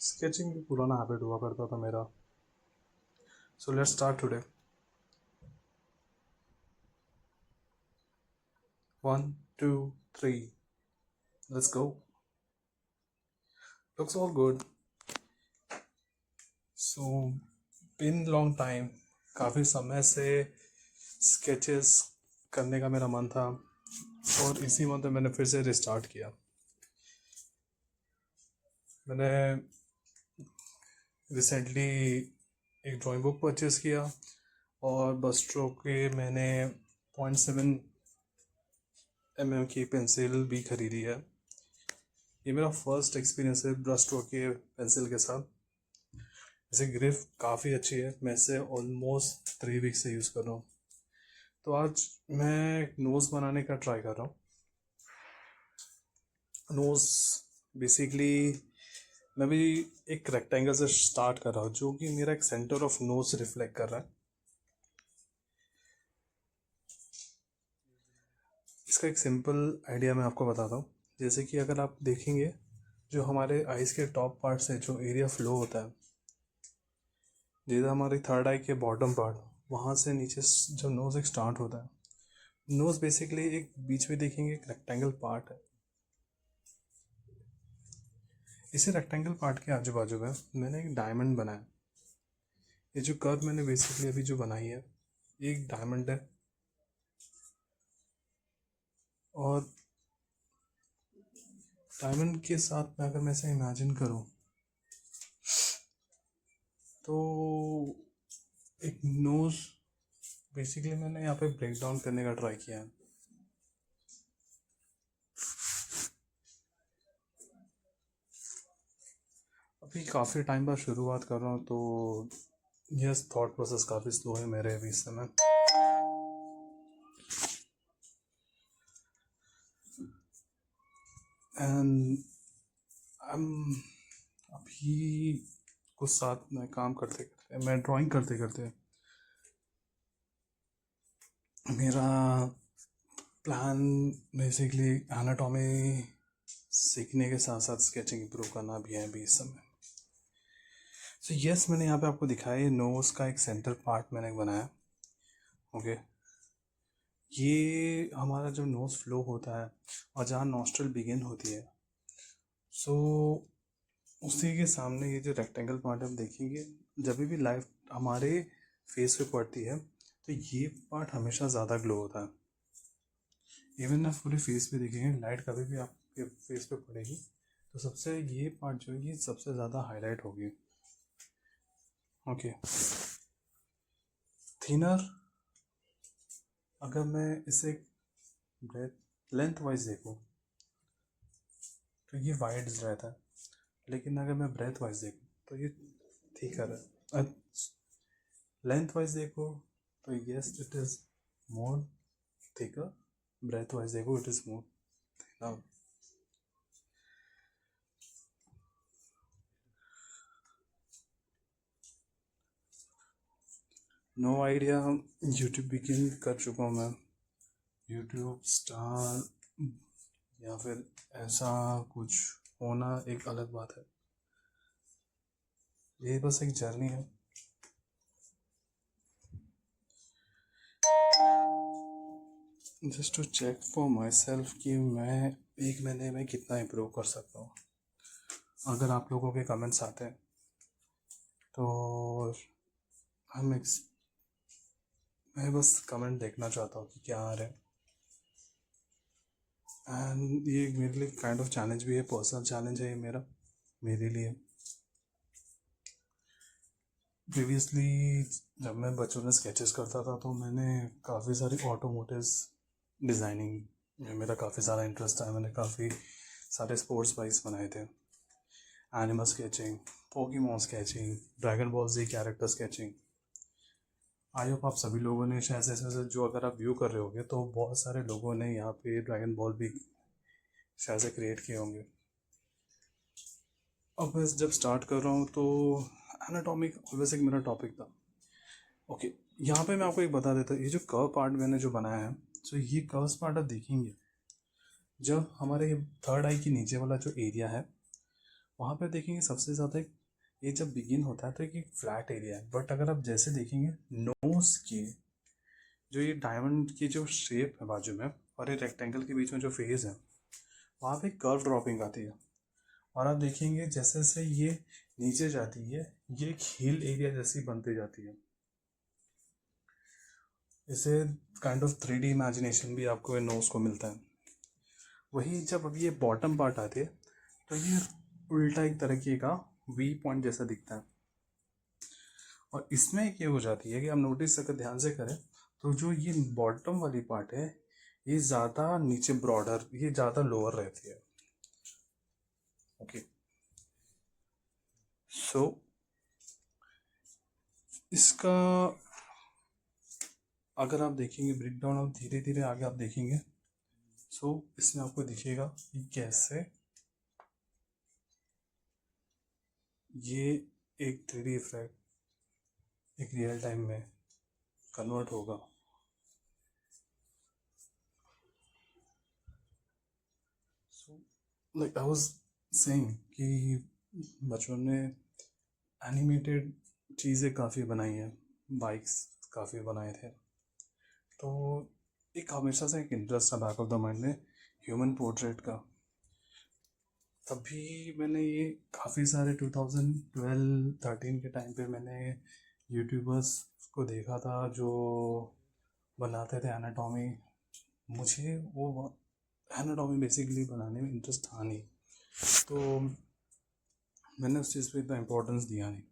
Sketching भी पुराना habit हुआ करता था मेरा. So let's start today. 1 2 3 let's go. Looks all good. So been long time, काफ़ी समय से स्केचेस करने का मेरा मन था और इसी मंथ में मैंने फिर से रिस्टार्ट किया. मैंने रिसेंटली एक ड्राइंग बुक परचेज़ किया और बस स्ट्रोक के मैंने 0.7 mm की पेंसिल भी खरीदी है. ये मेरा फर्स्ट एक्सपीरियंस है ब्रश स्ट्रोक के पेंसिल के साथ. इसे ग्रिप काफ़ी अच्छी है. मैं इसे ऑलमोस्ट 3 वीक से यूज़ कर रहा हूँ. तो आज मैं नोज़ बनाने का ट्राई कर रहा हूँ. नोज़ बेसिकली मैं भी एक रेक्टेंगल से स्टार्ट कर रहा हूँ जो कि मेरा एक सेंटर ऑफ नोज रिफ्लेक्ट कर रहा है. इसका एक सिंपल आइडिया मैं आपको बताता हूँ. जैसे कि अगर आप देखेंगे जो हमारे आइज के टॉप पार्ट से जो एरिया फ्लो होता है, जैसे हमारी थर्ड आई के बॉटम पार्ट, वहाँ से नीचे जो नोज एक स्टार्ट होता है. नोज बेसिकली एक बीच में देखेंगे एक रेक्टेंगल पार्ट है. इसी रेक्टेंगल पार्ट के आजू बाजू में मैंने एक डायमंड बनाया. ये जो कर्व मैंने बेसिकली अभी जो बनाई है एक डायमंड है. और डायमंड के साथ में अगर मैं इसे इमेजिन करूं तो एक नोज बेसिकली मैंने यहाँ पे ब्रेक डाउन करने का ट्राई किया है. अभी काफ़ी टाइम बाद शुरुआत कर रहा हूँ तो यस, थॉट प्रोसेस काफ़ी स्लो है मेरे अभी इस समय. एंड अभी कुछ साथ में काम करते करते, मैं ड्राइंग करते करते मेरा प्लान बेसिकली एनाटॉमी सीखने के साथ साथ स्केचिंग इम्प्रूव करना भी है अभी इस समय. सो यस, मैंने यहाँ पे आपको दिखाया है नोज का एक सेंटर पार्ट मैंने बनाया. ओके, ये हमारा जो नोज फ्लो होता है और जहाँ नॉस्ट्रल बिगिन होती है, सो उसी के सामने ये जो रेक्टेंगल पार्ट हम देखेंगे जब भी लाइट हमारे फेस पे पड़ती है तो ये पार्ट हमेशा ज़्यादा ग्लो होता है. इवन आप पूरे फेस पे देखेंगे, लाइट कभी भी आपके फेस पे पड़ेगी तो सबसे ये पार्ट जो है ये सबसे ज़्यादा हाईलाइट होगी. ओके, थिनर अगर मैं इसे ब्रेथ लेंथ वाइज देखूँ तो ये वाइड रहता है, लेकिन अगर मैं ब्रेथ वाइज देखूँ तो ये थिकर है. लेंथ वाइज देखो तो yes it is more thicker. Breadth wise देखो it is more thinner. No idea. YouTube begin कर चुका हूँ मैं. यूट्यूब स्टार या फिर ऐसा कुछ होना एक अलग बात है. ये बस एक जर्नी है. Just to check for myself कि मैं एक महीने में कितना इम्प्रूव कर सकता हूँ. अगर आप लोगों के कमेंट्स आते हैं तो मैं बस कमेंट देखना चाहता हूँ कि क्या आ रहे हैं. एंड ये मेरे लिए काइंड ऑफ चैलेंज भी है, पर्सनल चैलेंज है ये मेरे लिए. प्रीवियसली जब मैं बचपन में स्केचेस करता था तो मैंने काफ़ी सारी ऑटोमोटिव्स डिज़ाइनिंग में मेरा काफ़ी ज़्यादा इंटरेस्ट था. मैंने काफ़ी सारे स्पोर्ट्स बाइक्स बनाए थे. Animal sketching, Pokemon sketching, dragon ball Z character sketching. I hope आप सभी लोगों ने शायद से जो अगर आप व्यू कर रहे होंगे तो बहुत सारे लोगों ने यहाँ पे ड्रैगन बॉल भी शायद से क्रिएट किए होंगे. अब मैं जब स्टार्ट कर रहा हूँ तो एनाटॉमिक ऑलवेज एक मेरा टॉपिक था. ओके, यहाँ पे मैं आपको एक बता देता हूँ. ये जो कर्व पार्ट मैंने जो बनाया है, तो ये कर्व्स पार्ट आप देखेंगे जब हमारे थर्ड आई के नीचे वाला जो एरिया है वहाँ पे देखेंगे सबसे ज़्यादा ये जब बिगिन होता है तो एक फ्लैट एरिया है, बट अगर आप जैसे देखेंगे नोज के जो ये डायमंड की जो शेप है बाजू में और ये रेक्टेंगल के बीच में जो फेस है, वहाँ पे कर्व ड्रॉपिंग आती है। और आप देखेंगे जैसे जैसे ये नीचे जाती है, ये एक हिल एरिया जैसी बनती जाती है। इसे काइंड ऑफ 3D इमेजिनेशन भी आपको नोज को मिलता है। वही जब अब ये बॉटम पार्ट आती है तो ये उल्टा एक तरीके का वी पॉइंट जैसा दिखता है। और इसमें एक ये हो जाती है कि आप नोटिस अगर ध्यान से करें तो जो ये बॉटम वाली पार्ट है ये ज़्यादा नीचे ब्रॉडर, ये ज़्यादा लोअर रहती है। ओके, सो इसका अगर आप देखेंगे ब्रेक डाउन, आप धीरे धीरे आगे आप देखेंगे, सो इसमें आपको दिखेगा कि कैसे ये एक 3D इफेक्ट एक रियल टाइम में कन्वर्ट होगा। So like I was saying कि बचपन में एनिमेटेड चीज़ें काफ़ी बनाई हैं, बाइक्स काफ़ी बनाए थे, तो एक हमेशा से एक इंटरेस्ट था बैक ऑफ द माइंड में ह्यूमन पोर्ट्रेट का। तभी मैंने ये काफ़ी सारे 2012-13 के टाइम पे मैंने यूट्यूबर्स को देखा था जो बनाते थे एनाटॉमी। मुझे वो एनाटॉमी बेसिकली बनाने में इंटरेस्ट था नहीं, तो मैंने उस चीज़ पे इतना इम्पोर्टेंस दिया नहीं।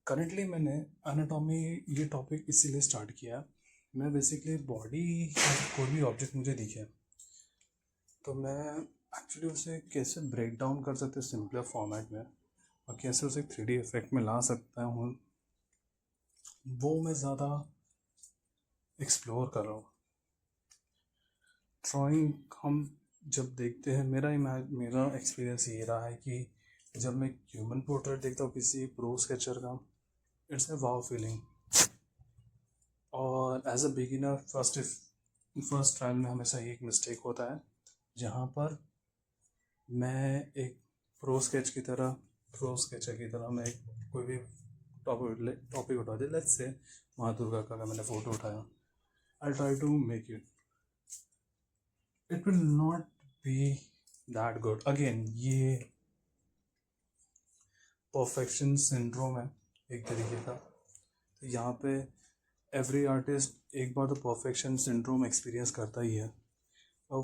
करंटली मैंने एनाटॉमी ये टॉपिक इसीलिए स्टार्ट किया, मैं बेसिकली बॉडी का कोई भी ऑब्जेक्ट मुझे दिखे तो मैं एक्चुअली उसे कैसे ब्रेक डाउन कर सकते सिंपलर फॉर्मेट में और कैसे उसे 3D इफेक्ट में ला सकता हूँ, वो मैं ज़्यादा एक्सप्लोर कर रहा हूँ। ड्राइंग हम जब देखते हैं, मेरा एक्सपीरियंस ये रहा है कि जब मैं ह्यूमन पोर्ट्रेट देखता हूँ किसी प्रो स्केचर का, इट्स ए वाव फीलिंग। और as a beginner first trial में हमेशा ये एक मिस्टेक होता है जहाँ पर मैं एक प्रो स्केचर की तरह मैं कोई भी टॉपिक उठा दे, लेट्स से माँ दुर्गा का मैंने फ़ोटो उठाया, I try to make it will not be that good. Again ये परफेक्शन सिंड्रोम है एक तरीके का। तो यहाँ पे एवरी आर्टिस्ट एक बार तो परफेक्शन सिंड्रोम एक्सपीरियंस करता ही है। और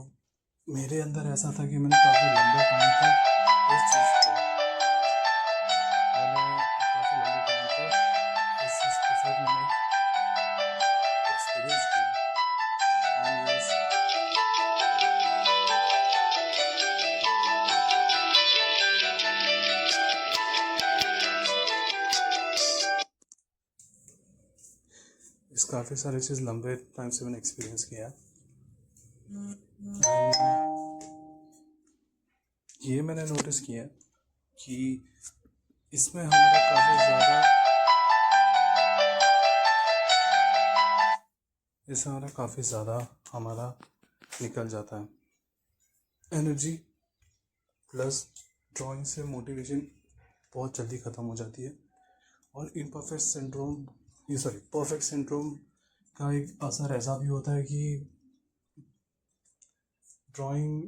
मेरे अंदर ऐसा था कि मैंने काफ़ी लंबे टाइम तक इस चीज़ को इस चीज़ के साथ मैंने एक्सपीरियंस किया। एंड यस, इस काफ़ी सारी चीज़ लंबे टाइम से मैंने एक्सपीरियंस किया। ये मैंने नोटिस किया कि इसमें हमारा काफ़ी ज़्यादा हमारा निकल जाता है एनर्जी, प्लस ड्राइंग से मोटिवेशन बहुत जल्दी ख़त्म हो जाती है। और परफेक्ट सिंड्रोम का एक असर ऐसा भी होता है कि ड्राइंग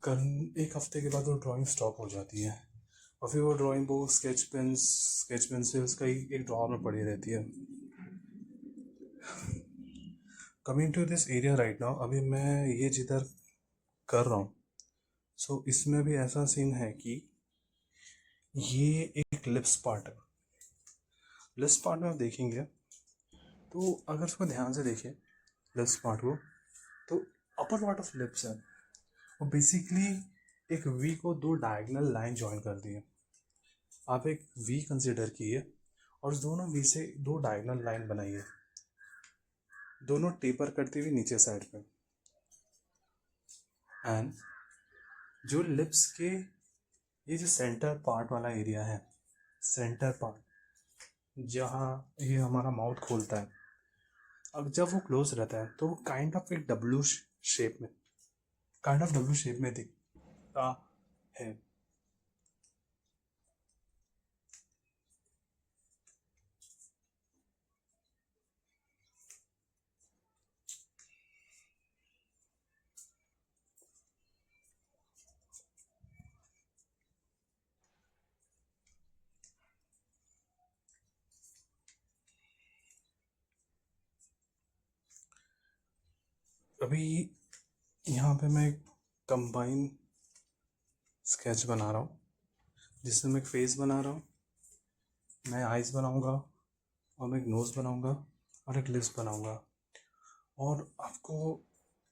कर एक हफ्ते के बाद वो ड्राइंग स्टॉप हो जाती है और फिर वो ड्राइंग वो स्केच पेंसिल्स का एक ड्रॉर में पड़ी रहती है। Coming to this area right now, अभी मैं ये जिधर कर रहा हूँ, सो इसमें भी ऐसा सीन है कि ये एक लिप्स पार्ट है। लिप्स पार्ट में आप देखेंगे तो अगर उसको ध्यान से देखें लिप्स पार्ट को, तो अपर पार्ट ऑफ लिप्स है और बेसिकली एक वी को दो डायगोनल लाइन ज्वाइन कर दी है। आप एक वी कंसिडर कीजिए और उस दोनों वी से दो डायगोनल लाइन बनाइए, दोनों टेपर करती हुई नीचे साइड पे। एंड जो लिप्स के ये जो सेंटर पार्ट वाला एरिया है, सेंटर पार्ट जहाँ ये हमारा माउथ खोलता है, अब जब वो क्लोज रहता है तो वो काइंड ऑफ डब्लू शेप में दिखता है। अभी यहाँ पे मैं एक कंबाइन स्केच बना रहा हूँ, जिसमें मैं एक फेस बना रहा हूँ, मैं आइज़ बनाऊँगा, और मैं एक नोज़ बनाऊँगा, और एक लिप्स बनाऊँगा, और आपको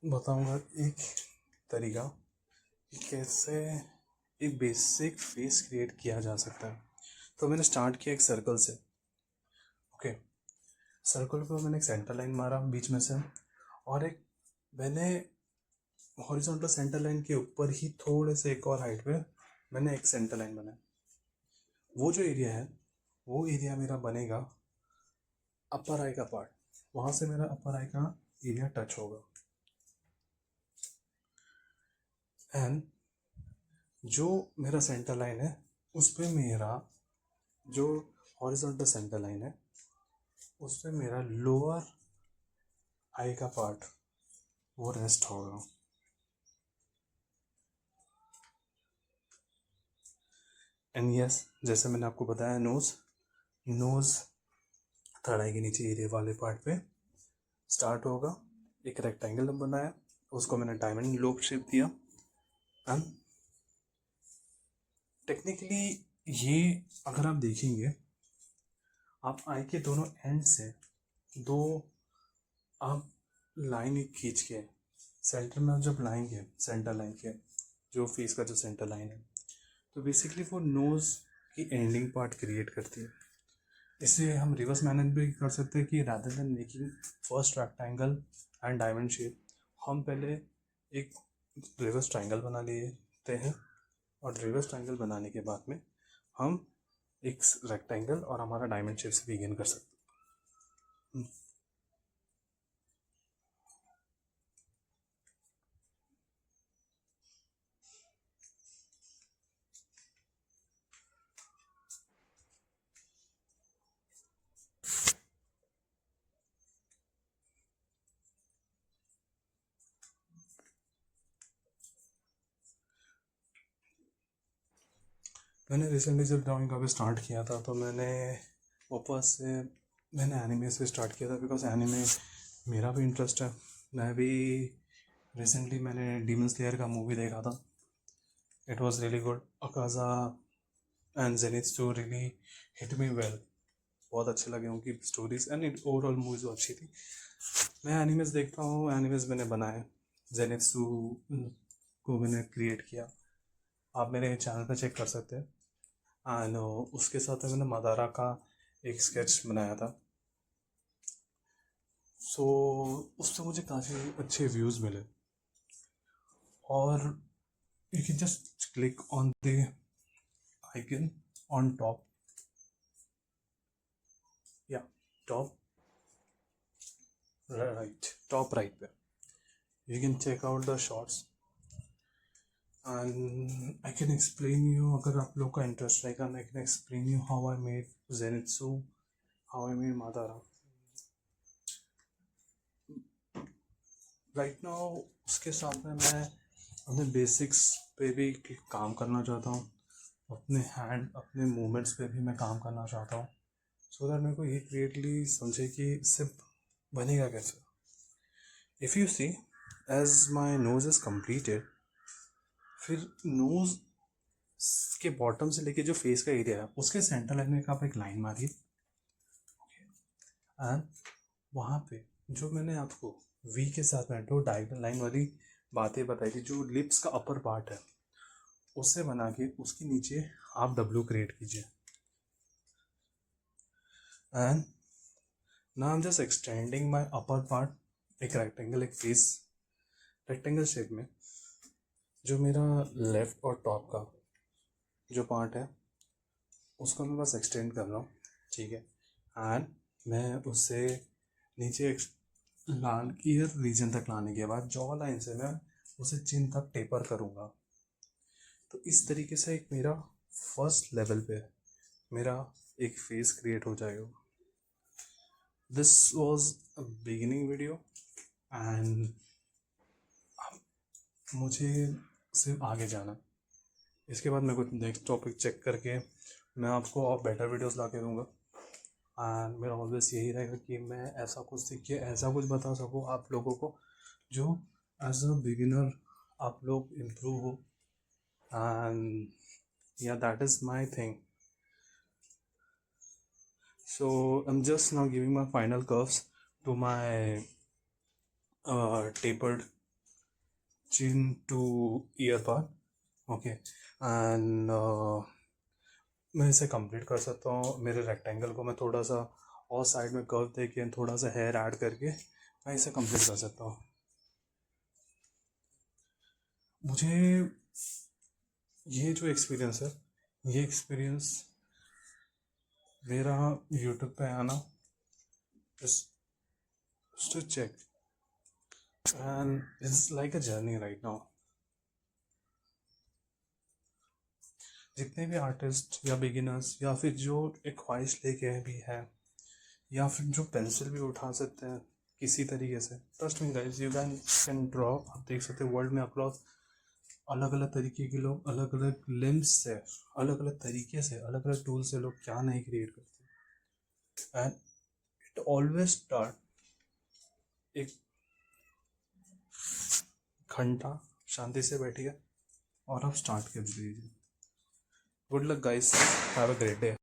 बताऊँगा एक तरीका कि कैसे एक बेसिक फेस क्रिएट किया जा सकता है। तो मैंने स्टार्ट किया एक सर्कल से। ओके, सर्कल को मैंने एक सेंटर लाइन मारा बीच में से, और एक मैंने हॉरिजॉन्टल सेंटर लाइन के ऊपर ही थोड़े से एक और हाइट पे मैंने एक सेंटर लाइन बनाया। वो जो एरिया है, वो एरिया मेरा बनेगा अपर आई का पार्ट, वहाँ से मेरा अपर आई का एरिया टच होगा। एंड जो मेरा सेंटर लाइन है उस पर मेरा जो हॉरिजॉन्टल सेंटर लाइन है उस पर मेरा लोअर आई का पार्ट वो रेस्ट होगा। एंड यस, जैसे मैंने आपको बताया, नोज़ थर्ड आई के नीचे एरिया वाले पार्ट पे स्टार्ट होगा। एक रेक्टेंगल बनाया, उसको मैंने डायमंड लोब शेप दिया। एंड टेक्निकली ये अगर आप देखेंगे, आप आई के दोनों एंड से दो आप लाइन एक खींच के सेंटर में आप जब लाएंगे, सेंटर लाइन के जो फेस का जो सेंटर लाइन है, तो बेसिकली वो नोज़ की एंडिंग पार्ट क्रिएट करती है। इसे हम रिवर्स मैनेज भी कर सकते हैं कि rather than making first rectangle and diamond shape, हम पहले एक रिवर्स ट्रायंगल बना लेते हैं, और रिवर्स ट्रायंगल बनाने के बाद में हम एक रेक्टेंगल और हमारा डायमंड शेप से बिगिन कर सकते हैं। मैंने रिसेंटली जब ड्राइंग का भी स्टार्ट किया था, तो मैंने वापस से मैंने एनिमे से स्टार्ट किया था, बिकॉज एनिमे मेरा भी इंटरेस्ट है। मैं भी रिसेंटली मैंने डीमन स्लेयर का मूवी देखा था, it was really good. Akaza and Zenitsu really hit me well, बहुत अच्छे लगे उनकी स्टोरीज एंड ओवरऑल मूवीज अच्छी थी। मैं एनिमेस देखता हूँ, एनिमेस मैंने बनाए, जेनित्सु को मैंने क्रिएट किया, आप मेरे चैनल पर चेक कर सकते हैं। एंड उसके साथ मैंने मदारा का एक स्केच बनाया था, सो उससे मुझे काफ़ी अच्छे व्यूज़ मिले। और you can just click on the icon on top, या टॉप राइट पे you can check out the shots and I can explain you, अगर आप लोग का इंटरेस्ट रहेगा, I can explain you how I made Zenitsu, how I made Madara right now। उसके साथ में मैं अपने बेसिक्स पे भी काम करना चाहता हूँ, अपने हैंड अपने मूवमेंट्स पे भी मैं काम करना चाहता हूँ, सो दैट मेरे को ये क्रिएटली समझे कि सिर्फ बनेगा कैसे। If you see as my nose is completed, फिर नोज के बॉटम से लेके जो फेस का एरिया है उसके सेंटर लाइन में आप एक लाइन मारिए। एंड वहाँ पे जो मैंने आपको वी के साथ में दो डायगोनल लाइन वाली बातें बताई थी, जो लिप्स का अपर पार्ट है उससे बना के उसके नीचे आप डब्ल्यू क्रिएट कीजिए। And now I am just extending my upper part, एक रेक्टेंगल, एक फेस रेक्टेंगल शेप में, जो मेरा लेफ्ट और टॉप का जो पार्ट है उसको मैं बस एक्सटेंड कर रहा हूँ, ठीक है। एंड मैं उससे नीचे लाल ईयर रीजन तक लाने के बाद जॉ लाइन से मैं उसे चिन तक टेपर करूँगा। तो इस तरीके से एक मेरा फर्स्ट लेवल पे मेरा एक फेस क्रिएट हो जाएगा. This was a beginning video and मुझे सिर्फ आगे जाना है. इसके बाद मेरे को नेक्स्ट टॉपिक चेक करके मैं आपको और बेटर वीडियोस ला के दूँगा. एंड मेरा ऑलवेज यही रहेगा कि मैं ऐसा कुछ सीख के ऐसा कुछ बता सकूँ आप लोगों को जो एज अ बिगिनर आप लोग इम्प्रूव हो. एंड या that is my thing. So I'm just now giving my final curves to my tapered chin to ear part. Okay, and मैं इसे कंप्लीट कर सकता हूँ. मेरे रेक्टेंगल को मैं थोड़ा सा और साइड में कर्व देके थोड़ा सा हेयर ऐड करके मैं इसे कंप्लीट कर सकता हूँ. मुझे ये जो एक्सपीरियंस है ये एक्सपीरियंस मेरा यूट्यूब पे आना just to check and it's like a journey right now. जितने भी आर्टिस्ट या बिगिनर्स या फिर जो एक ख्वाहिश लेके भी है या फिर जो पेंसिल भी उठा सकते हैं किसी तरीके से, trust me guys you can draw. आप देख सकते हैं वर्ल्ड में अक्रॉस अलग अलग तरीके के लोग अलग अलग लिम्स से अलग अलग तरीके से अलग अलग टूल से लोग क्या नहीं क्रिएट करते. एंड इट ऑलवेज स्टार्ट एक घंटा शांति से बैठिए और आप स्टार्ट कर दीजिए. Good luck guys, have a great day.